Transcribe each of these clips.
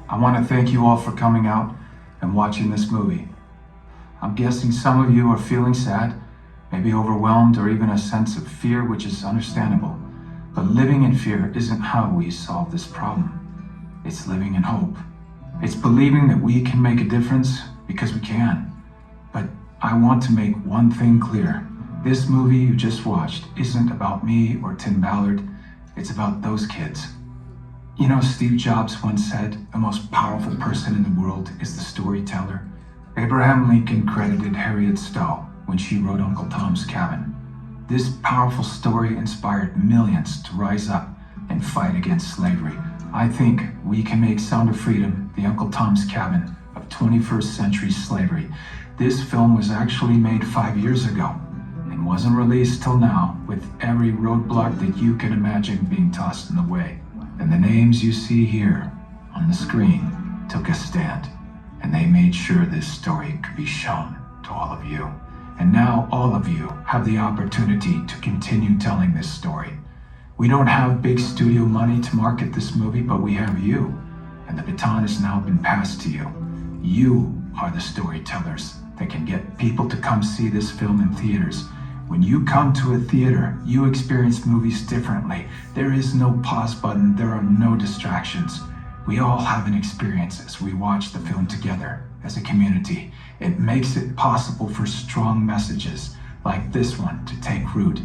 I want to thank you all for coming out and watching this movie. I'm guessing some of you are feeling sad, maybe overwhelmed, or even a sense of fear, which is understandable. But living in fear isn't how we solve this problem. It's living in hope. It's believing that we can make a difference because we can. But I want to make one thing clear. This movie you just watched isn't about me or Tim Ballard. It's about those kids. You know, Steve Jobs once said, the most powerful person in the world is the storyteller. Abraham Lincoln credited Harriet Stowe when she wrote Uncle Tom's Cabin. This powerful story inspired millions to rise up and fight against slavery. I think we can make Sound of Freedom the Uncle Tom's Cabin of 21st century slavery. This film was actually made 5 years ago and wasn't released till now, with every roadblock that you can imagine being tossed in the way. And the names you see here on the screen took a stand, and they made sure this story could be shown to all of you. And now all of you have the opportunity to continue telling this story. We don't have big studio money to market this movie, but we have you, and the baton has now been passed to you. You are the storytellers that can get people to come see this film in theaters. When you come to a theater, you experience movies differently. There is no pause button, there are no distractions. We all have an experience as we watch the film together as a community. It makes it possible for strong messages like this one to take root.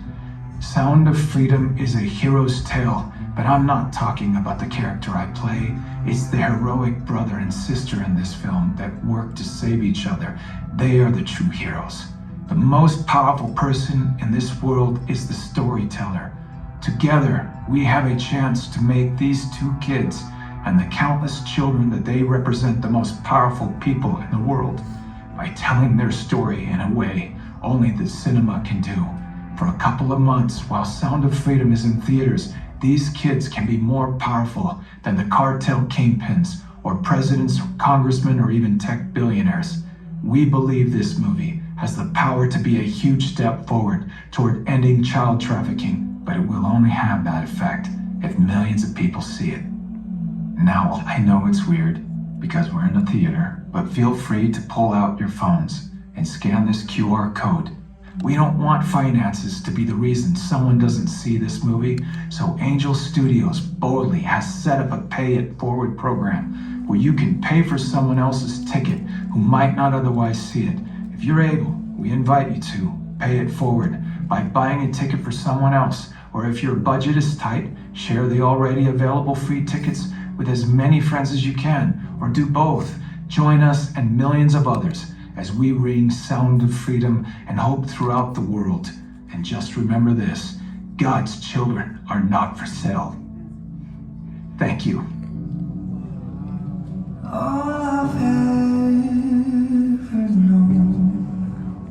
Sound of Freedom is a hero's tale, but I'm not talking about the character I play. It's the heroic brother and sister in this film that work to save each other. They are the true heroes. The most powerful person in this world is the storyteller. Together, we have a chance to make these two kids and the countless children that they represent the most powerful people in the world by telling their story in a way only the cinema can do. For a couple of months, while Sound of Freedom is in theaters, these kids can be more powerful than the cartel kingpins or presidents, congressmen, or even tech billionaires. We believe this movie has the power to be a huge step forward toward ending child trafficking, but it will only have that effect if millions of people see it. Now, I know it's weird because we're in a theater, but feel free to pull out your phones and scan this QR code. We don't want finances to be the reason someone doesn't see this movie, so Angel Studios boldly has set up a Pay It Forward program where you can pay for someone else's ticket who might not otherwise see it. If you're able, we invite you to pay it forward by buying a ticket for someone else, or if your budget is tight, share the already available free tickets with as many friends as you can, or do both. Join us and millions of others as we ring Sound of Freedom and hope throughout the world. And just remember this, God's children are not for sale. Thank you. Oh,